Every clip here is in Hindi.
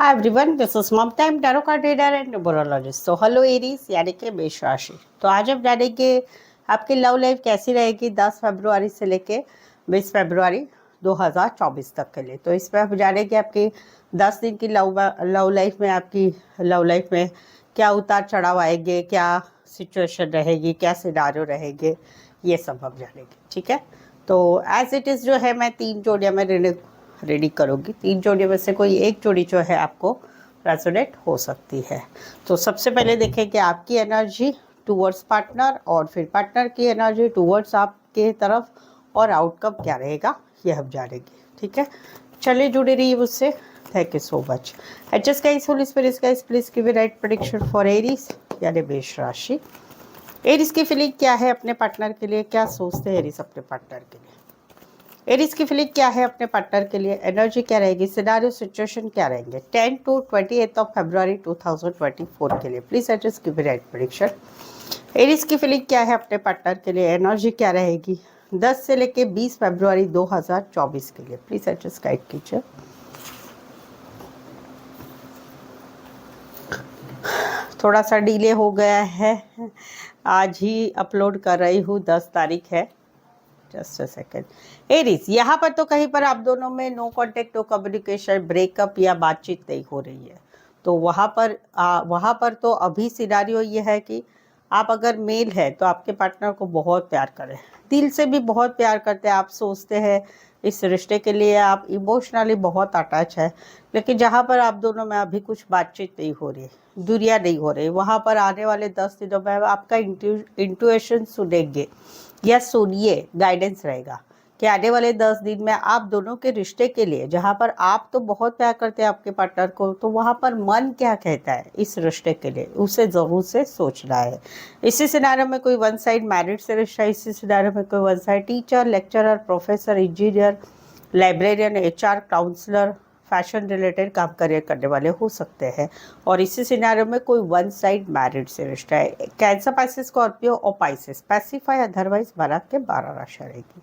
हाय एवरीवन, दिस इज मम time tarot card reader and numerologist. तो हेलो एरीज यानी कि मेष राशि। तो आज हम जानेंगे आपकी लव लाइफ कैसी रहेगी 10 फरवरी से लेके 20 फरवरी 2024 तक के लिए। तो इसमें हम जानेंगे आपकी 10 दिन की लव लाइफ में आपकी लव लाइफ में क्या उतार चढ़ाव आएंगे, क्या सिचुएशन रहेगी, क्या सिनारियो रहेंगे, ये सब हम जानेंगे। ठीक है, तो एज इट इज़ जो है मैं 3 जोड़ियाँ में रेडी करूँगी। 3 जोड़ियों में से कोई एक जोड़ी जो है आपको रेजोनेट हो सकती है। तो सबसे पहले देखें कि आपकी एनर्जी टूवर्ड्स पार्टनर और फिर पार्टनर की एनर्जी टूवर्ड्स आपके तरफ और आउटकम क्या रहेगा ये हम जानेंगे। ठीक है, चलिए जुड़े रहिए मुझसे। Thank you so much. Adjust guys, Holi spirit guys, please give right prediction for Aries यानी मेष राशि। एरीज की फीलिंग क्या है अपने पार्टनर के लिए, क्या सोचते हैं एरीज अपने पार्टनर के लिए। एरीज की फीलिंग क्या है अपने पार्टनर के लिए, एनर्जी क्या रहेगी, सिनारियो सिचुएशन क्या रहेंगे 10 to 28 ऑफ फरवरी 2024 के लिए। Please adjust give right prediction. Aries की फीलिंग क्या है अपने पार्टनर के लिए, एनर्जी क्या रहेगी 10 से लेके 20 फरवरी 2024 के लिए। प्लीज एडजस्ट गाइड कीजिए। थोड़ा सा डिले हो गया है, आज ही अपलोड कर रही हूँ, 10 तारीख है। Just a second. एरीज, यहाँ पर तो कहीं पर आप दोनों में no contact, no communication, breakup या बातचीत नहीं हो रही है। तो वहाँ पर तो अभी सिनारियो ये है कि आप अगर मेल है तो आपके पार्टनर को बहुत प्यार करें, दिल से भी बहुत प्यार करते हैं। आप सोचते हैं इस रिश्ते के लिए, आप इमोशनली बहुत अटैच है। लेकिन जहाँ पर आप दोनों में अभी कुछ बातचीत नहीं हो रही, दूरियाँ नहीं हो रही, वहाँ पर आने वाले 10 दिनों में आपका इंट्यूशन सुनेंगे या सुनिए, गाइडेंस रहेगा कि आने वाले 10 दिन में आप दोनों के रिश्ते के लिए, जहाँ पर आप तो बहुत प्यार करते हैं आपके पार्टनर को, तो वहाँ पर मन क्या कहता है इस रिश्ते के लिए, उसे ज़रूर से सोचना है। इसी सिनारियो में कोई वन साइड मैरिड से रिश्ता, इसी सिनारियो में कोई one side teacher, lecturer, professor, engineer, librarian, HR, counsellor, fashion related काम करियर करने वाले हो सकते हैं। और इसी सिनारियो में कोई वन साइड मैरिड से रिश्ता है। कैंसर, पाइसेस, स्कॉर्पियो और पाइसेस स्पेसिफाई, अदरवाइज 12 के 12 राशि रहेगी।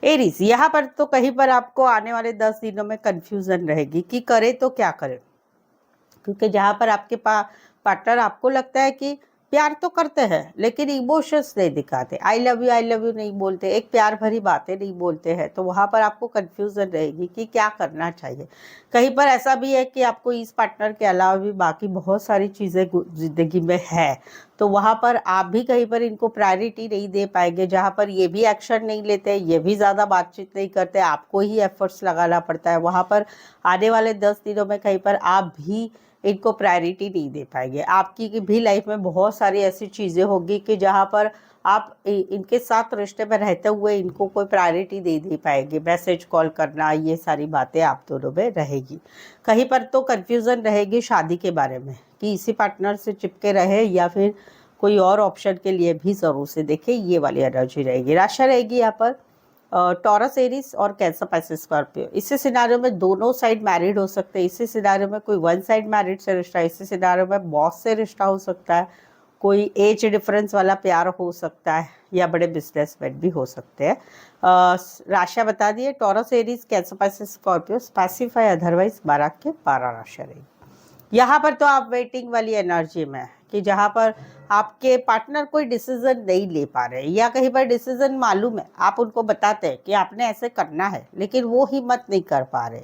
एरीज, यहाँ पर तो कहीं पर आपको आने वाले 10 दिनों में कंफ्यूजन रहेगी कि करे तो क्या करें, क्योंकि जहाँ पर आपके पार्टनर आपको लगता है कि प्यार तो करते हैं लेकिन इमोशंस नहीं दिखाते, आई लव यू नहीं बोलते, एक प्यार भरी बातें नहीं बोलते हैं। तो वहाँ पर आपको कंफ्यूजन रहेगी कि क्या करना चाहिए। कहीं पर ऐसा भी है कि आपको इस पार्टनर के अलावा भी बाकी बहुत सारी चीज़ें ज़िंदगी में है, तो वहाँ पर आप भी कहीं पर इनको प्रायोरिटी नहीं दे पाएंगे। जहाँ पर ये भी एक्शन नहीं लेते, ये भी ज़्यादा बातचीत नहीं करते, आपको ही एफर्ट्स लगाना पड़ता है। वहाँ पर आने वाले 10 दिनों में कहीं पर आप भी इनको प्रायोरिटी नहीं दे पाएंगे। आपकी भी लाइफ में बहुत सारी ऐसी चीज़ें होगी कि जहाँ पर आप इनके साथ रिश्ते में रहते हुए इनको कोई प्रायोरिटी नहीं दे पाएंगे। मैसेज कॉल करना, ये सारी बातें आप दोनों में रहेगी। कहीं पर तो कन्फ्यूज़न रहेगी शादी के बारे में कि इसी पार्टनर से चिपके रहे या फिर कोई और ऑप्शन के लिए भी ज़रूर से देखें, ये वाली एनर्जी रहेगी। राशि रहेगी यहाँ पर टॉरस, एरीज और कैंसर, पाइसेस, स्कॉर्पियो। इसी सिनारियो में दोनों साइड मैरिड हो सकते हैं। इसी सिनारियो में कोई वन साइड मैरिड से रिश्ता, इसी सिनारियो में बॉस से रिश्ता हो सकता है, कोई एज डिफरेंस वाला प्यार हो सकता है या बड़े बिजनेसमैन भी हो सकते हैं। राशियाँ बता दिए, taurus, Aries, cancer, Pisces, Scorpio, specify, otherwise 12 के 12 राशियाँ रहेगी। यहाँ पर तो आप वेटिंग वाली एनर्जी में है कि जहाँ पर आपके पार्टनर कोई डिसीजन नहीं ले पा रहे, या कहीं पर डिसीजन मालूम है, आप उनको बताते हैं कि आपने ऐसे करना है लेकिन वो हिम्मत नहीं कर पा रहे।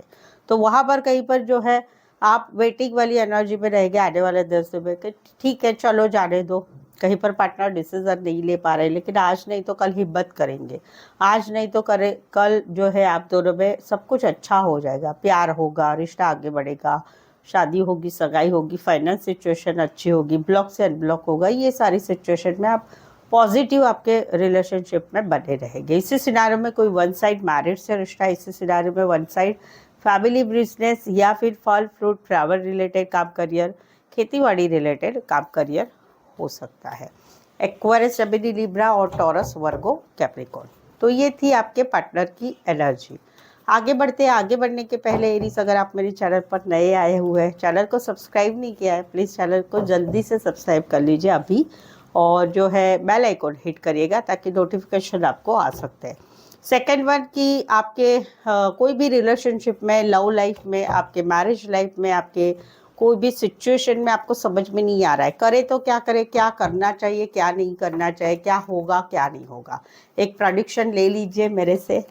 तो वहाँ पर कहीं पर जो है आप वेटिंग वाली एनर्जी में रहेंगे आने वाले 10 दिन में कि ठीक है चलो जाने दो। कहीं पर पार्टनर डिसीजन नहीं ले पा रहे, लेकिन आज नहीं तो कल हिम्मत करेंगे, आज नहीं तो करे कल जो है आप दोनों में सब कुछ अच्छा हो जाएगा, प्यार होगा, रिश्ता आगे बढ़ेगा, शादी होगी, सगाई होगी, फाइनेंस सिचुएशन अच्छी होगी, ब्लॉक से अनब्लॉक होगा। ये सारी सिचुएशन में आप पॉजिटिव आपके रिलेशनशिप में बने रहेंगे। इसी सिनारियो में कोई वन साइड मैरिज से रिश्ता, इसी सिनारियो में वन साइड फैमिली बिजनेस या फिर फल फ्रूट फ्लावर रिलेटेड काम करियर, खेतीबाड़ी रिलेटेड काम करियर हो सकता है। एक्वेरियस, जेमिनी, लिब्रा और टॉरस, वर्गो, कैप्रिकॉर्न। तो ये थी आपके पार्टनर की एनर्जी। आगे बढ़ते हैं। आगे बढ़ने के पहले एरीज, अगर आप मेरे चैनल पर नए आए हुए हैं, चैनल को सब्सक्राइब नहीं किया है, प्लीज़ चैनल को जल्दी से सब्सक्राइब कर लीजिए अभी, और जो है बेल आइकन हिट करिएगा ताकि नोटिफिकेशन आपको आ सकते हैं। सेकेंड वन कि आपके कोई भी रिलेशनशिप में, लव लाइफ में, आपके मैरिज लाइफ में, आपके कोई भी सिचुएशन में आपको समझ में नहीं आ रहा है, करे तो क्या करे, क्या करना चाहिए, क्या नहीं करना चाहिए, क्या होगा क्या नहीं होगा। एक प्रेडिक्शन ले लीजिए मेरे से,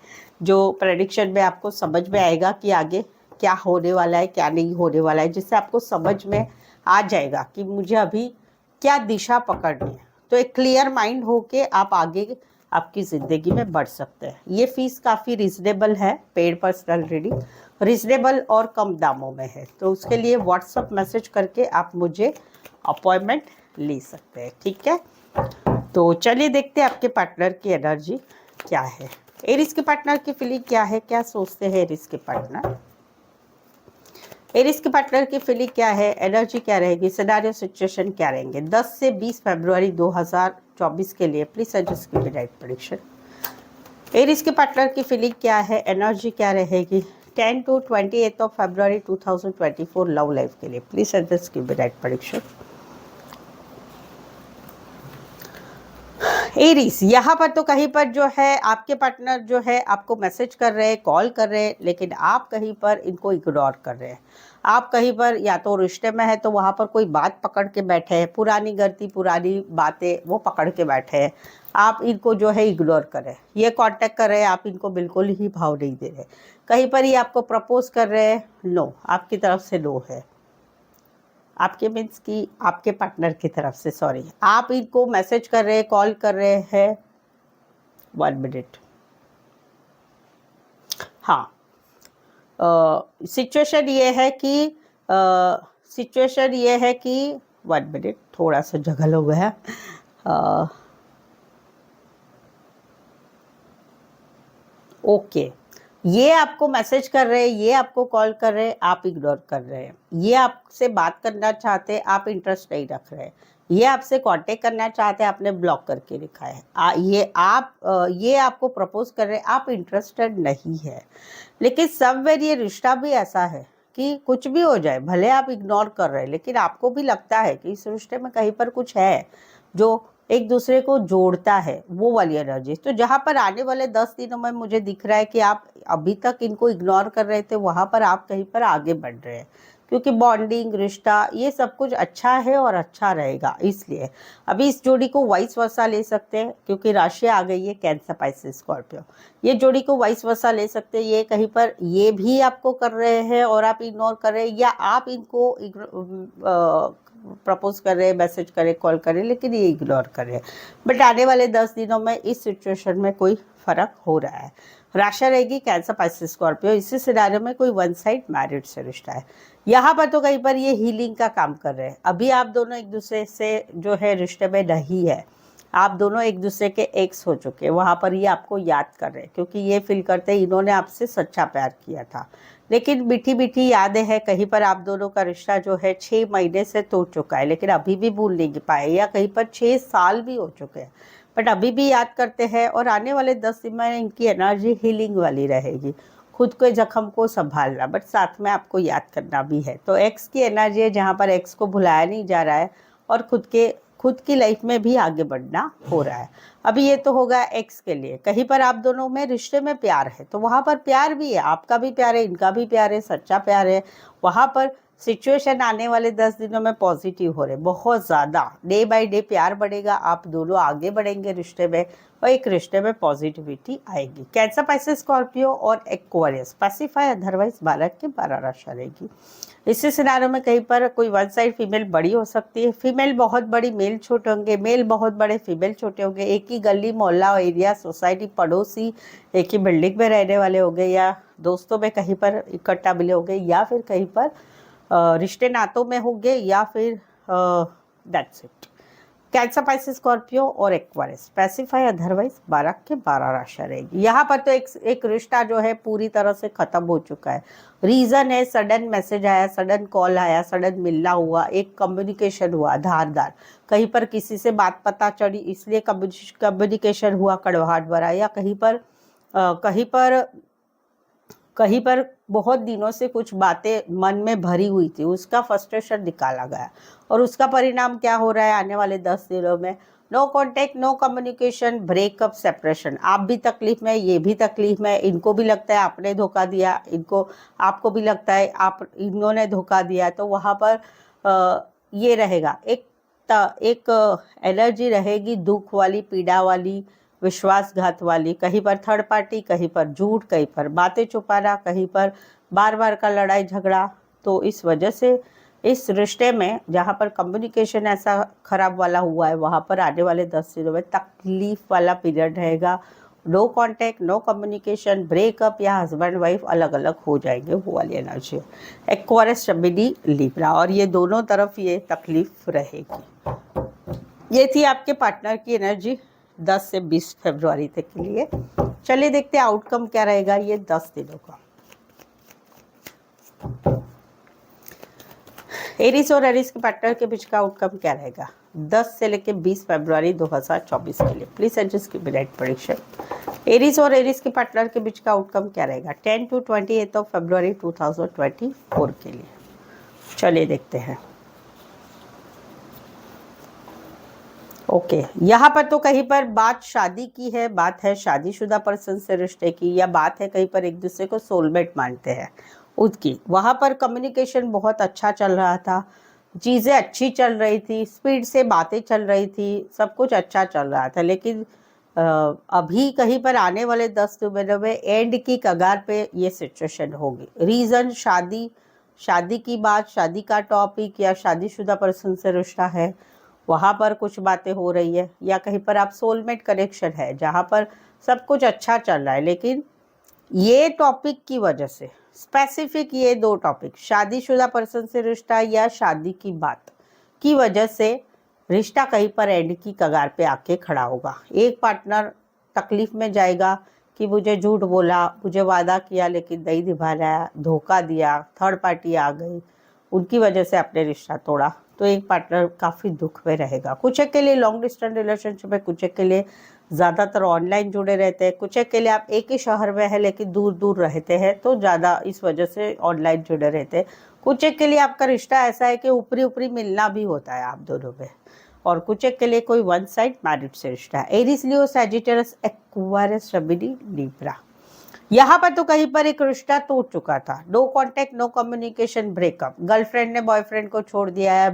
जो प्रेडिक्शन में आपको समझ में आएगा कि आगे क्या होने वाला है, क्या नहीं होने वाला है, जिससे आपको समझ में आ जाएगा कि मुझे अभी क्या दिशा पकड़नी है। तो एक क्लियर माइंड होके आप आगे आपकी ज़िंदगी में बढ़ सकते हैं। ये फीस काफ़ी रिजनेबल है, पेड पर्सनल रीडिंग रिजनेबल और कम दामों में है। तो उसके लिए व्हाट्सअप मैसेज करके आप मुझे अपॉइंटमेंट ले सकते हैं, ठीक है। तो चलिए देखते हैं आपके पार्टनर की एनर्जी क्या है। एरिस के पार्टनर की फीलिंग क्या है, क्या सोचते हैं एरिस के पार्टनर। एरिस के पार्टनर की फीलिंग क्या है, एनर्जी क्या रहेगी, सिनेरियो सिचुएशन क्या रहेंगे 10 से 20 फरवरी 2024 के लिए। प्लीज सजेस्ट कीजिए राइट प्रेडिक्शन। एरिस के पार्टनर की फीलिंग क्या है, एनर्जी क्या रहेगी 10 to 28 of February 2024 love life के लिए। प्लीज सजेस्ट कीजिए राइट प्रेडिक्शन। एरीज, यहाँ पर तो कहीं पर जो है आपके पार्टनर जो है आपको मैसेज कर रहे हैं, कॉल कर रहे हैं, लेकिन आप कहीं पर इनको इग्नोर कर रहे हैं। आप कहीं पर या तो रिश्ते में है तो वहाँ पर कोई बात पकड़ के बैठे हैं, पुरानी गलती पुरानी बातें वो पकड़ के बैठे हैं, आप इनको जो है इग्नोर कर रहे हैं। ये कांटेक्ट कर रहे हैं, आप इनको बिल्कुल ही भाव नहीं दे रहे। कहीं पर ये आपको प्रपोज कर रहे हैं, नो, आपकी तरफ से नो है। आपके मीन्स कि आपके पार्टनर की तरफ से, सॉरी, आप इनको मैसेज कर रहे हैं, कॉल कर रहे हैं। 1 मिनट। हाँ, सिचुएशन ये है कि सिचुएशन ये है कि 1 मिनट, थोड़ा सा जगल हो गया। ओके, ये आपको मैसेज कर रहे हैं, ये आपको कॉल कर रहे हैं, आप इग्नोर कर रहे हैं। ये आपसे बात करना चाहते हैं, आप इंटरेस्ट नहीं रख रहे हैं। ये आपसे कांटेक्ट करना चाहते हैं, आपने ब्लॉक करके लिखा है। ये आपको प्रपोज कर रहे हैं, आप इंटरेस्टेड नहीं है। लेकिन समवेयर ये रिश्ता भी ऐसा है कि कुछ भी हो जाए, भले आप इग्नोर कर रहे हैं, लेकिन आपको भी लगता है कि इस रिश्ते में कहीं पर कुछ है जो एक दूसरे को जोड़ता है, वो वाली एनर्जी। तो जहाँ पर आने वाले 10 दिनों में मुझे दिख रहा है कि आप अभी तक इनको इग्नोर कर रहे थे, वहाँ पर आप कहीं पर आगे बढ़ रहे हैं, क्योंकि बॉन्डिंग, रिश्ता, ये सब कुछ अच्छा है और अच्छा रहेगा। इसलिए अभी इस जोड़ी को वाइस वर्सा ले सकते हैं, क्योंकि राशि आ गई है कैंसर, पाइसेस, स्कॉर्पियो। ये जोड़ी को वाइस वर्सा ले सकते हैं। ये कहीं पर ये भी आपको कर रहे हैं और आप इग्नोर कर रहे हैं, या आप इनको प्रपोज कर रहे हैं, मैसेज करें, कॉल करें, लेकिन ये इग्नोर कर रहे हैं। बट आने वाले 10 दिनों में इस सिचुएशन में कोई फर्क हो रहा है। राशि रहेगी कैंसर, पाइसेस, स्कॉर्पियो। इसी सिनारियो में कोई वन साइड मैरिड से रिश्ता है। यहाँ पर तो कहीं पर ये हीलिंग का काम कर रहे हैं। अभी आप दोनों एक दूसरे से जो है रिश्ते में नहीं है, आप दोनों एक दूसरे के एक्स हो चुके हैं। वहाँ पर ये आपको याद कर रहे हैं, क्योंकि ये फील करते हैं इन्होंने आपसे सच्चा प्यार किया था, लेकिन मीठी मीठी यादें हैं। कहीं पर आप दोनों का रिश्ता जो है 6 महीने से टूट चुका है, लेकिन अभी भी भूल नहीं पाए, या कहीं पर 6 साल भी हो चुके हैं, बट अभी भी याद करते हैं। और आने वाले 10 दिन में इनकी एनर्जी हीलिंग वाली रहेगी, खुद के जख्म को संभालना, बट साथ में आपको याद करना भी है। तो एक्स की एनर्जी है, जहाँ पर एक्स को भुलाया नहीं जा रहा है और खुद की लाइफ में भी आगे बढ़ना हो रहा है। अभी ये तो होगा एक्स के लिए। कहीं पर आप दोनों में रिश्ते में प्यार है, तो वहाँ पर प्यार भी है, आपका भी प्यार है, इनका भी प्यार है, सच्चा प्यार है। वहाँ पर सिचुएशन आने वाले 10 दिनों में पॉजिटिव हो रहे, बहुत ज़्यादा। डे बाय डे प्यार बढ़ेगा, आप दोनों आगे बढ़ेंगे रिश्ते में, और एक रिश्ते में पॉजिटिविटी आएगी। कैंसर, पाइसेस, स्कॉर्पियो और एक्वेरियस स्पेसिफाई, अदरवाइज 12 के 12 राशि रहेगी। इसी सिनारियों में कहीं पर कोई वन साइड फीमेल बड़ी हो सकती है। फीमेल बहुत बड़ी, मेल छोटे होंगे, मेल बहुत बड़े, फीमेल छोटे होंगे। एक ही गली, मोहल्ला, एरिया, सोसाइटी, पड़ोसी, एक ही बिल्डिंग में रहने वाले होंगे, या दोस्तों में कहीं पर इकट्ठा मिले होंगे, या फिर कहीं पर रिश्ते नातों में होंगे, या फिर that's it. Cancer, Pisces, Scorpio और एक्वेरियस स्पेसिफाई, अदरवाइज 12 के 12 राशि रहेगी। यहाँ पर तो एक रिश्ता जो है पूरी तरह से खत्म हो चुका है। रीजन है सडन मैसेज आया, सडन कॉल आया, सडन मिलना हुआ, एक कम्युनिकेशन हुआ धारदार, कहीं पर किसी से बात पता चली, इसलिए कम्युनिकेशन हुआ कड़वाहट भरा, या कहीं पर बहुत दिनों से कुछ बातें मन में भरी हुई थी, उसका फ्रस्ट्रेशन निकाला गया, और उसका परिणाम क्या हो रहा है आने वाले 10 दिनों में, no contact, no communication, breakup, separation. आप भी तकलीफ में, ये भी तकलीफ में, इनको भी लगता है आपने धोखा दिया, इनको आपको भी लगता है आप इन्होंने धोखा दिया, तो वहाँ पर ये रहेगा, एक एनर्जी रहेगी दुख वाली, पीड़ा वाली, विश्वासघात वाली। कहीं पर थर्ड पार्टी, कहीं पर झूठ, कहीं पर बातें छुपाना, कहीं पर बार बार का लड़ाई झगड़ा। तो इस वजह से इस रिश्ते में जहाँ पर कम्युनिकेशन ऐसा खराब वाला हुआ है, वहाँ पर आने वाले 10 दिनों में तकलीफ वाला पीरियड रहेगा। No contact, no communication, breakup, या हस्बैंड वाइफ अलग अलग हो जाएंगे, वो वाली एनर्जी। एक्वारियस, जमिनी, लिब्रा, और ये दोनों तरफ ये तकलीफ रहेगी। ये थी आपके पार्टनर की एनर्जी 10 से 20 फरवरी तक के लिए। चलिए देखते हैं आउटकम क्या रहेगा ये 10 दिनों का। एरीज और एरीज के पार्टनर के बीच का आउटकम क्या रहेगा 10 से लेकर 20 फरवरी 2024 के लिए। प्लीज एडजस्ट की राइट प्रेडिक्शन। एरीज और एरीज के पार्टनर के बीच का आउटकम क्या रहेगा 10 to 28 ऑफ फरवरी 2024 के लिए। चलिए देखते हैं। ओके, यहाँ पर तो कहीं पर बात शादी की है, बात है शादीशुदा पर्सन से रिश्ते की, या बात है कहीं पर एक दूसरे को सोलमेट मानते हैं उसकी। वहाँ पर कम्युनिकेशन बहुत अच्छा चल रहा था, चीज़ें अच्छी चल रही थी, स्पीड से बातें चल रही थी, सब कुछ अच्छा चल रहा था। लेकिन अभी कहीं पर आने वाले 10 दिनों में एंड की कगार पे ये सिचुएशन होगी। रीज़न शादी की बात, शादी का टॉपिक, या शादीशुदा पर्सन से रिश्ता है, वहाँ पर कुछ बातें हो रही है, या कहीं पर आप सोलमेट कनेक्शन है जहाँ पर सब कुछ अच्छा चल रहा है। लेकिन ये टॉपिक की वजह से स्पेसिफिक ये 2 टॉपिक, शादीशुदा पर्सन से रिश्ता या शादी की बात की वजह से रिश्ता कहीं पर एंड की कगार पे आके खड़ा होगा। एक पार्टनर तकलीफ में जाएगा कि मुझे झूठ बोला, मुझे वादा किया लेकिन नहीं निभाया, धोखा दिया, थर्ड पार्टी आ गई, उनकी वजह से अपने रिश्ता तोड़ा। तो एक पार्टनर काफ़ी दुख में रहेगा। कुछ एक के लिए लॉन्ग डिस्टेंस रिलेशनशिप है, कुछ एक के लिए ज़्यादातर ऑनलाइन जुड़े रहते हैं, कुछ एक के लिए आप एक ही शहर में है लेकिन दूर दूर रहते हैं तो ज़्यादा इस वजह से ऑनलाइन जुड़े रहते हैं। कुछ एक के लिए आपका रिश्ता ऐसा है कि ऊपरी ऊपरी मिलना भी होता है आप दोनों में, और कुछ एक के लिए कोई वन साइड मैरिड से रिश्ता है। एरीज, लियो, सैजिटेरियस, एक्वारियस, जमिनी, लिब्रा। यहाँ पर तो कहीं पर एक रिश्ता टूट चुका था। No contact, no communication, breakup. Girlfriend ने बॉयफ्रेंड को छोड़ दिया है,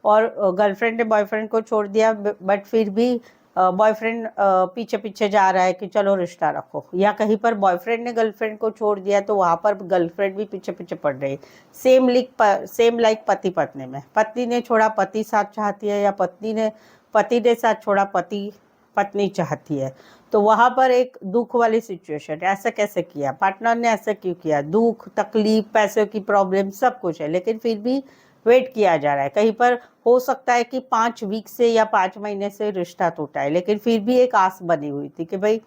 और गर्लफ्रेंड ने बॉयफ्रेंड को छोड़ दिया, बट फिर भी बॉयफ्रेंड पीछे पीछे जा रहा है कि चलो रिश्ता रखो। या कहीं पर बॉयफ्रेंड ने गर्लफ्रेंड को छोड़ दिया तो वहाँ पर गर्लफ्रेंड भी पीछे पीछे पड़ रही है। सेम लाइक पति पत्नी में, पत्नी ने छोड़ा पति साथ चाहती है, या पति ने साथ छोड़ा पति पत्नी चाहती है। तो वहाँ पर एक दुख वाली सिचुएशन। ऐसा कैसे किया, पार्टनर ने ऐसा क्यों किया, दुख, तकलीफ, पैसों की प्रॉब्लम, सब कुछ है, लेकिन फिर भी वेट किया जा रहा है। कहीं पर हो सकता है कि 5 वीक से या 5 महीने से रिश्ता टूटा है, लेकिन फिर भी एक आस बनी हुई थी कि भाई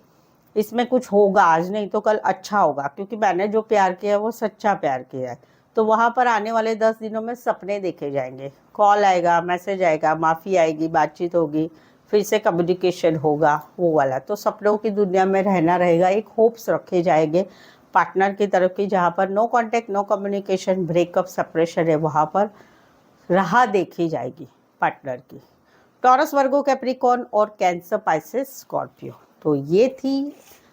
इसमें कुछ होगा, आज नहीं तो कल अच्छा होगा, क्योंकि मैंने जो प्यार किया है वो सच्चा प्यार किया है। तो वहाँ पर आने वाले 10 दिनों में सपने देखे जाएंगे, कॉल आएगा, मैसेज आएगा, माफ़ी आएगी, बातचीत होगी, फिर से कम्युनिकेशन होगा, वो वाला। तो सपनों की दुनिया में रहना रहेगा, एक होप्स रखे जाएंगे पार्टनर की तरफ की, जहाँ पर no contact, no communication, breakup, separation है, वहाँ पर राह देखी जाएगी पार्टनर की। टॉरस, वर्गो, कैप्रिकॉर्न और कैंसर, पाइसेस, स्कॉर्पियो। तो ये थी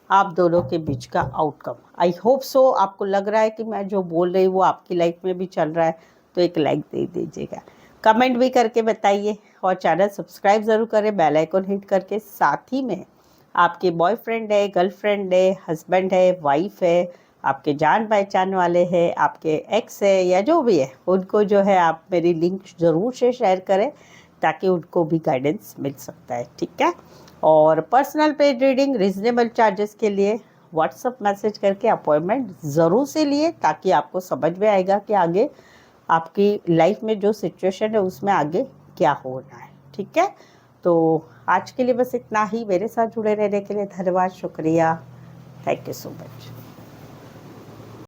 आप दोनों के बीच का आउटकम। आई होप सो आपको लग रहा है कि मैं जो बोल रही हूँ वो आपकी लाइफ में भी चल रहा है, तो एक लाइक दे दीजिएगा, कमेंट भी करके बताइए, और चैनल सब्सक्राइब ज़रूर करें बेल आइकन हिट करके। साथ ही में आपके बॉयफ्रेंड है, गर्लफ्रेंड है, हस्बैंड है, वाइफ है, आपके जान पहचान वाले हैं, आपके एक्स है, या जो भी है, उनको जो है आप मेरी लिंक ज़रूर से शेयर करें ताकि उनको भी गाइडेंस मिल सकता है, ठीक है। और personal paid reading reasonable charges के लिए व्हाट्सअप मैसेज करके अपॉइंटमेंट ज़रूर से लिए, ताकि आपको समझ में आएगा कि आगे आपकी लाइफ में जो सिचुएशन है उसमें आगे क्या होना है, ठीक है। तो आज के लिए बस इतना ही। मेरे साथ जुड़े रहने के लिए धन्यवाद, शुक्रिया, थैंक यू सो मच।